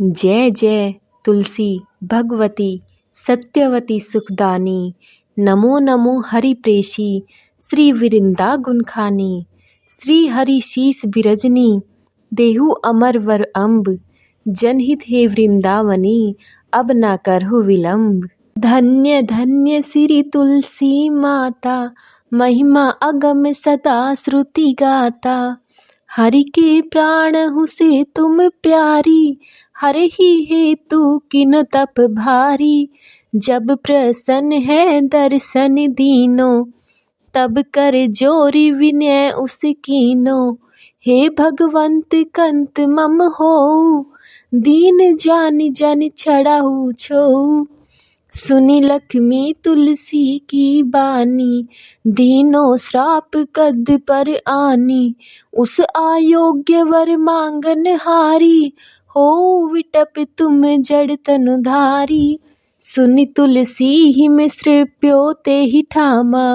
जय जय तुलसी भगवती सत्यवती सुखदानी। नमो नमो हरि प्रेषी श्री विरिंदा गुणखानी। श्री हरि शीस बिरजनी देहु अमर वर अम्ब। जनहित हे वृंदावनी अब ना करहु विलंब। धन्य धन्य श्री तुलसी माता महिमा अगम सदा श्रुति गाता। हरि के प्राण हूँ से तुम प्यारी हरे ही हेतु किन तप भारी। जब प्रसन्न है दर्शन दीनो तब कर जोरी विनय उस कीनो। हे भगवंत कंत मम हो दीन जान जन छड़ाहु छो। सुनी लक्ष्मी तुलसी की बानी दीनो श्राप कद पर आनी। उस आयोग्य वर मांगन हारी हो विटप तुम जड़ तनुधारी। सुनि तुलसी ही मिश्र प्यो ते ही ठामा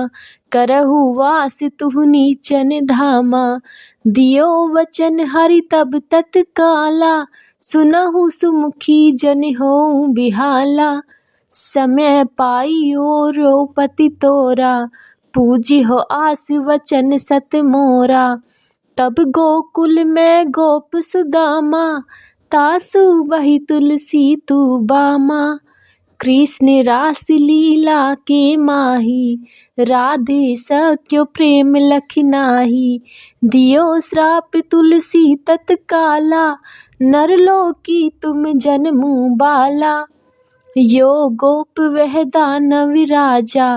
करहु वास तुहु नीचन धामा। दियो वचन हरि तब तत्काला सुनहु सुमुखी जन हो बिहाला। समय पाई हो रोपति तोरा पूजी हो आस वचन सत मोरा। तब गोकुल में गोप सुदामा तासु वही तुलसी तू बामा। कृष्ण रास लीला के माही राधे सत्यो प्रेम लखनाही। दियो श्राप तुलसी तत्काला नरलोकी तुम जन्मु बाला। यो गोप वह दानव राजा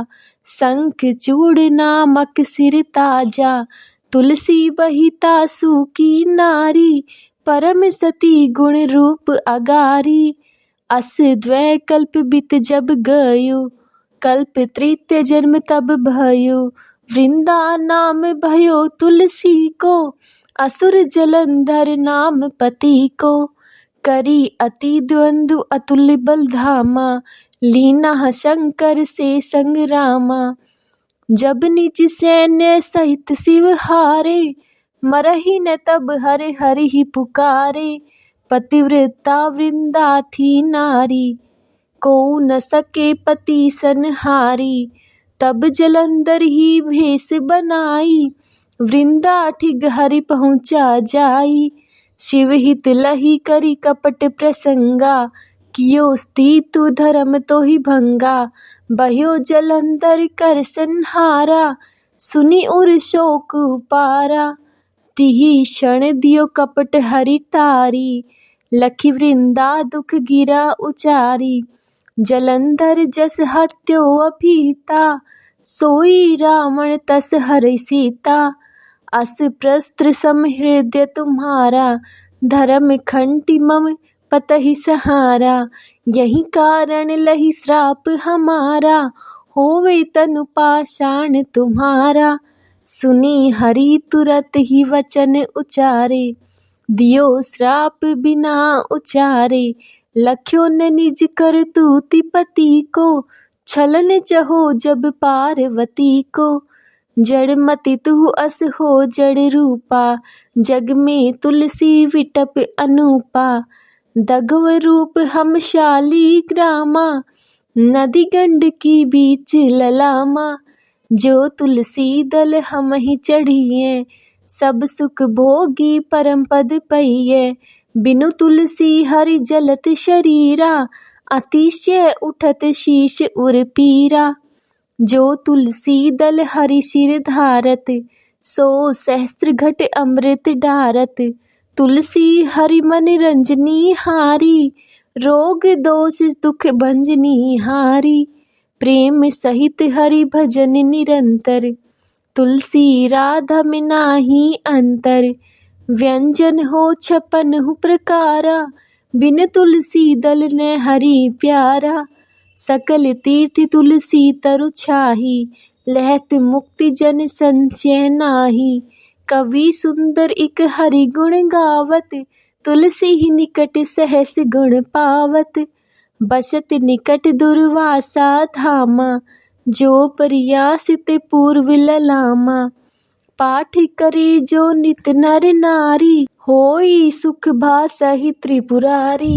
शंख चूड़ नामक सिर ताजा। तुलसी बही तासु की नारी परम सती गुण रूप अगारी। अस द्वै कल्प बीत जब गयो कल्प तृतीय जन्म तब भयो। वृंदा नाम भयो तुलसी को असुर जलंधर नाम पति को। करी अति द्वंद्व अतुल बल धामा लीना शंकर से संग्रामा। जब निज सैन्य सहित शिव हारे मरहि न तब हरि हरि ही पुकारे। पतिव्रता वृंदा थी नारी को न सके पति सनहारी। तब जलंधर ही भेष बनाई वृंदा ठिग हरि पहुँचा जाई। शिव हित लही करी कपट प्रसंगा कियो स्थितु धर्म तो ही भंगा। भयो जलंधर कर संहारा सुनी उर शोक पारा। तिहि क्षण दियो कपट हरि तारी लखी वृंदा दुख गिरा उचारी। जलंधर जस हत्यो अभीता सोई रावण तस हरि सीता। अस प्रस्त्र सम हृदय तुम्हारा धर्म खंटी मम पतहि सहारा। यही कारण लही श्राप हमारा होवे तनु पाषाण तुम्हारा। सुनी हरि तुरत ही वचन उचारे दियो श्राप बिना उचारे। लख्यो न निज कर तूति पति को छलन चहो जब पार्वती को। जड़ मति तू अस हो जड़ रूपा जग में तुलसी विटप अनूपा। दगव रूप हम शाली ग्रामा नदी गंड की बीच ललामा। जो तुलसी दल हम ही चढ़िए सब सुख भोगी परम पद पइए। बिनु तुलसी हरि जलत शरीरा अतिशय उठत शीश उर पीरा। जो तुलसी दल हरि सिर धारत सो सहस्त्र घट अमृत डारत। तुलसी हरि मन रंजनी हारी रोग दोष दुख भंजनी हारी। प्रेम सहित हरि भजन निरंतर तुलसी राधा में नाही अंतर। व्यंजन हो 56 प्रकारा बिन तुलसी दल ने हरि प्यारा। सकल तीर्थ तुलसी तरु छाही लहत मुक्ति जन संशय नाही। कवि सुंदर इक हरि गुण गावत तुलसी ही निकट सहस गुण पावत। बसत निकट दुर्वासा धामा जो प्रयासित पूर्व ललामा। पाठ करे जो नित नर नारी होई सुख भासहि त्रिपुरारी।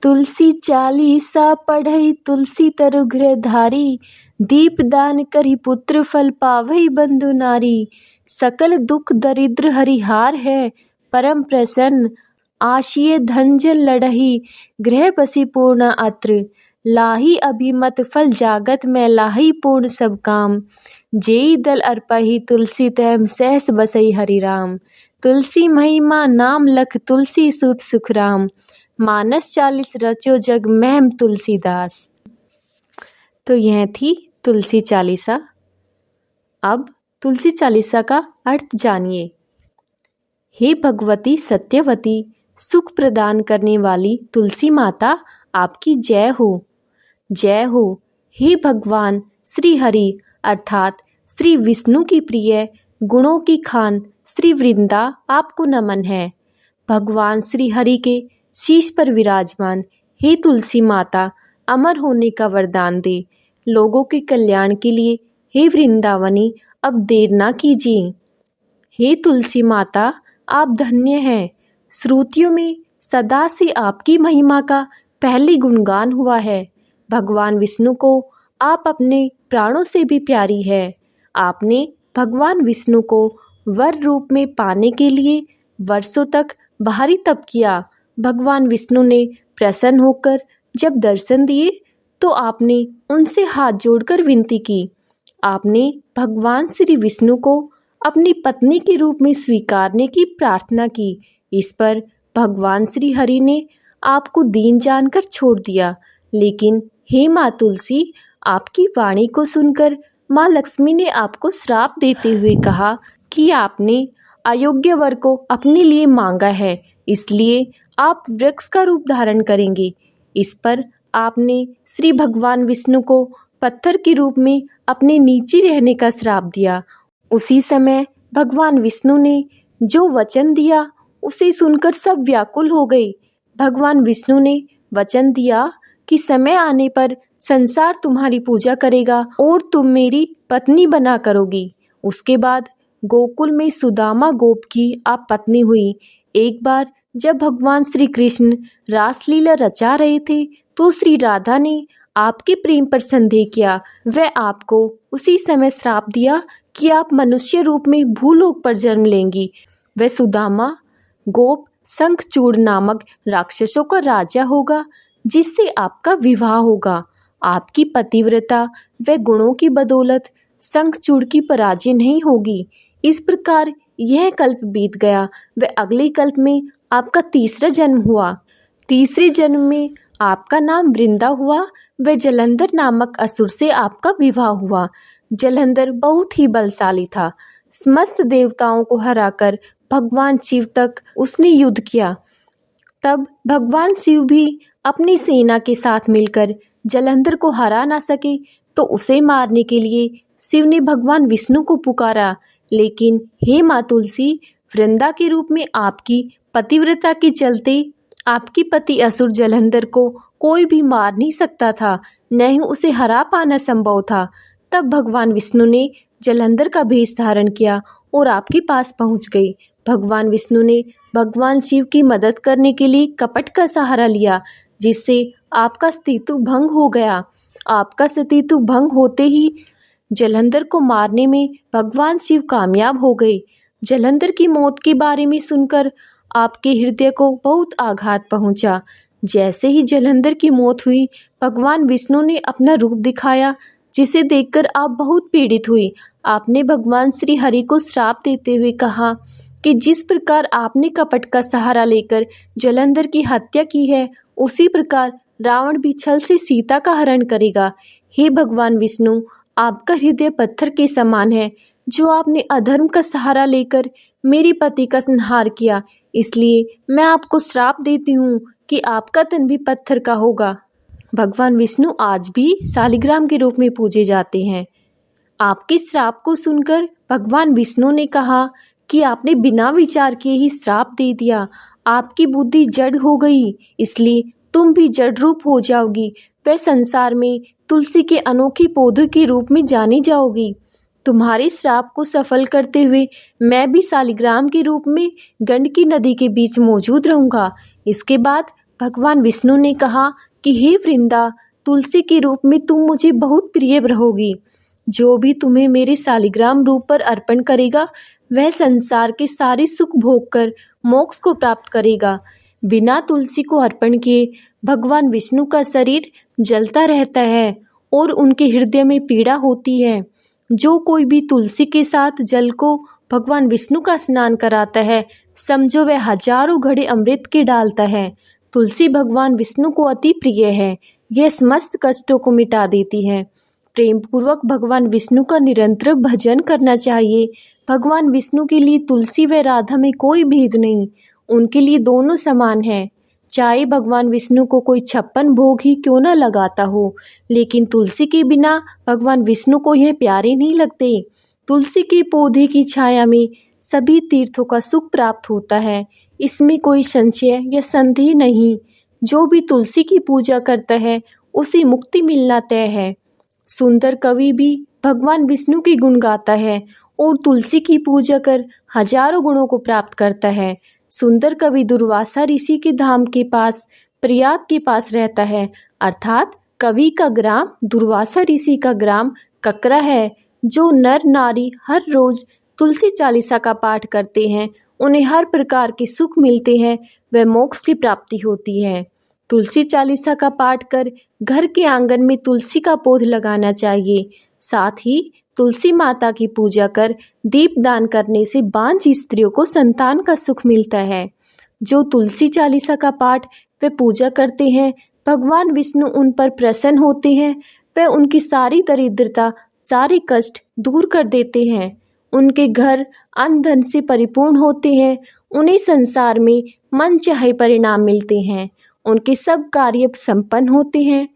तुलसी चालीसा पढ़ई तुलसी तरु गृह धारी, दीप दान करी पुत्र फल पावई बंधु नारी। सकल दुख दरिद्र हरिहार है, परम प्रसन्न आशिये धन जन लड़ही, गृह बसी पूर्ण अत्र। लाही अभिमत फल जागत में लाही पूर्ण सब काम, जेई दल अर्पही तुलसी तैम सहस बसई हरि राम। तुलसी महिमा नाम लख तुलसी सुत सुख राम, मानस 40 रचो जग महम तुलसीदास। तो यह थी तुलसी चालीसा। अब तुलसी चालीसा का अर्थ जानिए। हे भगवती सत्यवती, सुख प्रदान करने वाली तुलसी माता, आपकी जय हो, जय हो। हे भगवान श्री हरि अर्थात श्री विष्णु की प्रिय गुणों की खान श्री वृंदा, आपको नमन है। भगवान श्री हरि के शीश पर विराजमान हे तुलसी माता, अमर होने का वरदान दे। लोगों के कल्याण के लिए हे वृंदावनी, अब देर ना कीजिए। हे तुलसी माता, आप धन्य हैं। श्रुतियों में सदा से आपकी महिमा का पहले गुणगान हुआ है। भगवान विष्णु को आप अपने प्राणों से भी प्यारी है। आपने भगवान विष्णु को वर रूप में पाने के लिए वर्षों तक भारी तप किया। भगवान विष्णु ने प्रसन्न होकर जब दर्शन दिए तो आपने उनसे हाथ जोड़कर विनती की। आपने भगवान श्री विष्णु को अपनी पत्नी के रूप में स्वीकारने की प्रार्थना की। इस पर भगवान श्री हरि ने आपको दीन जानकर छोड़ दिया। लेकिन हे माँ तुलसी, आपकी वाणी को सुनकर माँ लक्ष्मी ने आपको श्राप देते हुए कहा कि आपने अयोग्य वर को अपने लिए मांगा है, इसलिए आप वृक्ष का रूप धारण करेंगे। इस पर आपने श्री भगवान विष्णु को पत्थर के रूप में अपने नीचे रहने का श्राप दिया। उसी समय भगवान विष्णु ने जो वचन दिया उसे सुनकर सब व्याकुल हो गए। भगवान विष्णु ने वचन दिया कि समय आने पर संसार तुम्हारी पूजा करेगा और तुम मेरी पत्नी बना करोगी। उसके बाद गोकुल में सुदामा गोप की आप पत्नी हुई। एक बार जब भगवान श्री कृष्ण रासलीला रचा रहे थे तो श्री राधा ने आपके प्रेम पर संदेह किया। वह आपको उसी समय श्राप दिया कि आप मनुष्य रूप में भूलोक पर जन्म लेंगी। वह सुदामा गोप शंखचूड़ नामक राक्षसों का राजा होगा, जिससे आपका विवाह होगा। आपकी पतिव्रता व गुणों की बदौलत शंखचूड़ की पराजय नहीं होगी। इस प्रकार यह कल्प बीत गया व अगले कल्प में आपका तीसरा जन्म हुआ। तीसरे जन्म में आपका नाम वृंदा हुआ व जलंधर नामक असुर से आपका विवाह हुआ। जलंधर बहुत ही बलशाली था। समस्त देवताओं को हराकर भगवान शिव तक उसने युद्ध किया। तब भगवान शिव भी अपनी सेना के साथ मिलकर जलंधर को हरा ना सके तो उसे मारने के लिए शिव ने भगवान विष्णु को पुकारा। लेकिन हे माँ तुलसी, वृंदा के रूप में आपकी पतिव्रता के चलते आपके पति असुर जलंधर को कोई भी मार नहीं सकता था, न ही उसे हरा पाना संभव था। तब भगवान विष्णु ने जलंधर का भेष धारण किया और आपके पास पहुंच गई। भगवान विष्णु ने भगवान शिव की मदद करने के लिए कपट का सहारा लिया, जिससे आपका सतीत्व भंग हो गया। आपका सतीत्व भंग होते ही जलंधर को मारने में भगवान शिव कामयाब हो गए। जलंधर की मौत के बारे में सुनकर आपके हृदय को बहुत आघात पहुंचा। जैसे ही जलंधर की मौत हुई, भगवान विष्णु ने अपना रूप दिखाया, जिसे देखकर आप बहुत पीड़ित हुई। आपने भगवान श्री हरि को श्राप देते हुए कहा कि जिस प्रकार आपने कपट का सहारा लेकर जलंधर की हत्या की है, उसी प्रकार रावण भी छल से सीता का हरण करेगा। हे भगवान विष्णु, आपका हृदय पत्थर के समान है। जो आपने अधर्म का सहारा लेकर मेरे पति का संहार किया, इसलिए मैं आपको श्राप देती हूँ कि आपका तन भी पत्थर का होगा। भगवान विष्णु आज भी शालिग्राम के रूप में पूजे जाते हैं। आपके श्राप को सुनकर भगवान विष्णु ने कहा कि आपने बिना विचार किए ही श्राप दे दिया। आपकी बुद्धि जड़ हो गई, इसलिए तुम भी जड़ रूप हो जाओगी। वह संसार में तुलसी के अनोखे पौधे के रूप में जानी जाओगी। तुम्हारे श्राप को सफल करते हुए मैं भी शालिग्राम के रूप में गंडकी नदी के बीच मौजूद रहूंगा। इसके बाद भगवान विष्णु ने कहा कि हे वृंदा, तुलसी के रूप में तुम मुझे बहुत प्रिय रहोगी। जो भी तुम्हें मेरे शालिग्राम रूप पर अर्पण करेगा वह संसार के सारे सुख भोग कर मोक्ष को प्राप्त करेगा। बिना तुलसी को अर्पण किए भगवान विष्णु का शरीर जलता रहता है और उनके हृदय में पीड़ा होती है। जो कोई भी तुलसी के साथ जल को भगवान विष्णु का स्नान कराता है, समझो वह हजारों घड़े अमृत के डालता है। तुलसी भगवान विष्णु को अति प्रिय है। यह समस्त कष्टों को मिटा देती है। प्रेम पूर्वक भगवान विष्णु का निरंतर भजन करना चाहिए। भगवान विष्णु के लिए तुलसी व राधा में कोई भेद नहीं, उनके लिए दोनों समान है। चाहे भगवान विष्णु को कोई 56 भोग ही क्यों न लगाता हो, लेकिन तुलसी के बिना भगवान विष्णु को यह प्यारे नहीं लगते। तुलसी के पौधे की छाया में सभी तीर्थों का सुख प्राप्त होता है, इसमें कोई संशय या संदेह नहीं। जो भी तुलसी की पूजा करता है उसे मुक्ति मिलना तय है। सुंदर कवि भी भगवान विष्णु के गुण गाता है और तुलसी की पूजा कर हजारों गुणों को प्राप्त करता है। सुंदर कवि दुर्वासा ऋषि के धाम के पास प्रयाग के पास रहता है, अर्थात कवि का ग्राम दुर्वासा ऋषि का ग्राम ककरा है। जो नर नारी हर रोज तुलसी चालीसा का पाठ करते हैं उन्हें हर प्रकार के सुख मिलते हैं, व मोक्ष की प्राप्ति होती है। तुलसी चालीसा का पाठ कर घर के आंगन में तुलसी का पौध लगाना चाहिए। साथ ही तुलसी माता की पूजा कर दीप दान करने से बांझ स्त्रियों को संतान का सुख मिलता है। जो तुलसी चालीसा का पाठ वे पूजा करते हैं, भगवान विष्णु उन पर प्रसन्न होते हैं। वे उनकी सारी दरिद्रता, सारे कष्ट दूर कर देते हैं। उनके घर अन्न धन से परिपूर्ण होते हैं। उन्हें संसार में मन चाहे परिणाम मिलते हैं। उनके सब कार्य संपन्न होते हैं।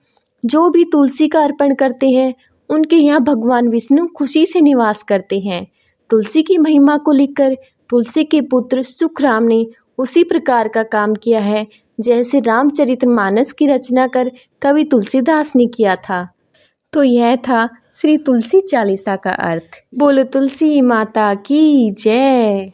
जो भी तुलसी का अर्पण करते हैं उनके यहाँ भगवान विष्णु खुशी से निवास करते हैं। तुलसी की महिमा को लिखकर तुलसी के पुत्र सुखराम ने उसी प्रकार का काम किया है जैसे रामचरितमानस की रचना कर कवि तुलसीदास ने किया था। तो यह था श्री तुलसी चालीसा का अर्थ। बोलो तुलसी माता की जय।